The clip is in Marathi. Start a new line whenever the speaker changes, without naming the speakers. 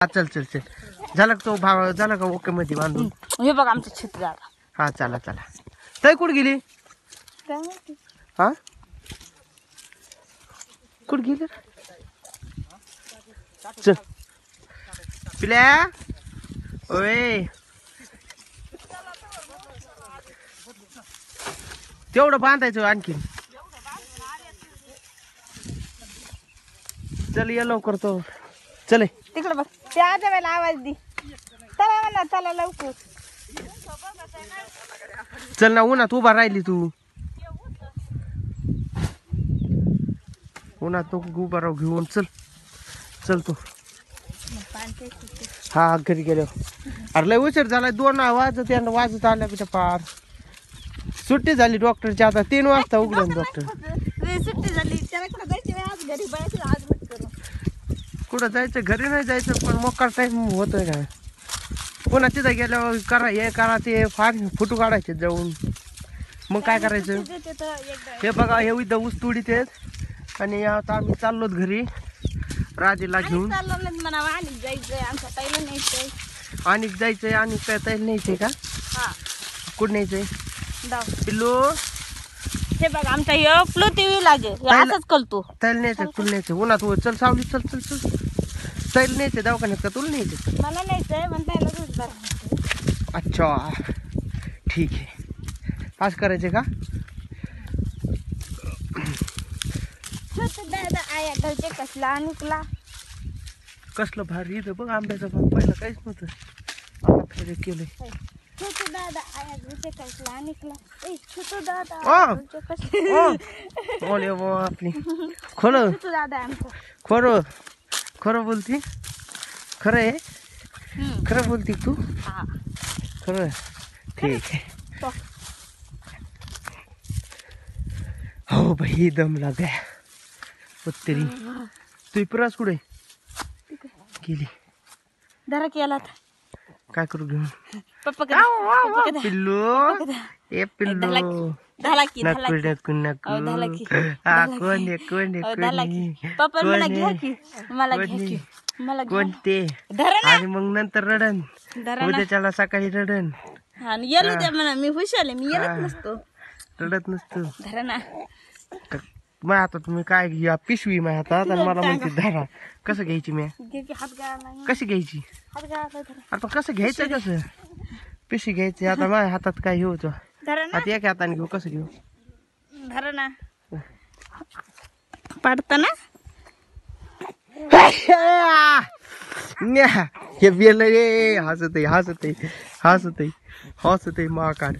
हा चल चल चल झालं का तो भाव झाला का ओके मध्ये बांधून
हे बघ आमचं छत्री दादा.
हा चला चला ताई कुठे गेली
काय माहिती.
हा कुठे गेली चल पिल्या ओय तेवढं बांधायचं आणखी चल ये लवकर तो चले
तिकडे बघ ते आजा वेळेला आवाज दे. चला म्हणा चला लवकर.
चल ना उन्हात उभा राहिली तू उन्हात नको उभा राहू घेऊन चल चल तू हा घरी गेलो अरे लय उशीर झाला 2 वाजत वाजत आल्या कुठे पार सुट्टी झाली डॉक्टरची आता 3 वाजता उघडून डॉक्टर
सुट्टी झाली त्याला कुठं जायचं आज घरी बघायचं आज मत करू.
कुठं जायचं घरी नाही जायचं पण मोकार टाइम होतोय का पुन्हा तिथं गेल्यावर करा हे करा ते फार फोटो काढायचे जाऊन मग काय करायचं हे बघा हे इथं ऊस तोडीत आहेत आणि आता आम्ही चाललोत घरी राजेला घेऊन
आणि जायचंय आमच्या ताईला न्यायचंय
आणि जायचंय आणि काय ताईला न्यायचंय का
हा
कुठं न्यायचंय पिल्लू
हे बघ आमचा हे पृथ्वी लागेल असंच करतो.
ताईला न्यायचं तुला न्यायचं उन्हात चल सावली चल चल चल ताईला न्यायचं दवाखान्यात का तुला न्यायचं
मला न्यायचंय पण ताईला
अच्छा ठीक आहे पास करायचे का
दादा आया घरचे कसला निकला
कसलं भारी इथं बघ आंब्याचं पण पहिलं काहीच नव्हतं आता फेरे केलंय
छोटू दादा आया घरचे कसला निकला ए छोटू दादा
ओले बापरे खरं
छोटू दादा आमचं
खरं खरं बोलती खरं आहे खरं बोलती तू
हा
खरं ठीक आहे हो भाई दम लागा पत्तरी तू प्रवास कुठे गेली
धरा केला
काय करू घेऊन
पप्पा
पिल्लू ए पिल्लू
झाला की
नकू नकू नकू हा कोण आहे कोण आहे
पप्पा मला घ्या की मला घ्या की मला
कोणते
धरा ना
आणि मग नंतर रडन उद्याच्याला सकाळी रडन
आणि येलो द्या म्हणा मी हुशार आहे मी येत नसतो
रडत नसतो
धरा ना
मग आता तुम्ही काय घ्या पिशवी माझ्या हातात आणि मला म्हणते धरा कसं घ्यायची मी
घे की हात गाळा
कशी घ्यायची
हात गाळा धरा
आता कसं घ्यायचं कसं पिशवी घ्यायची आता माझ्या हातात काय हे होतं
धरा ना
आता एका हाताने घेऊ कसं घेऊ
धरा ना पाडता ना
हे बेल रे हसत हसत हसत हसत मा काढ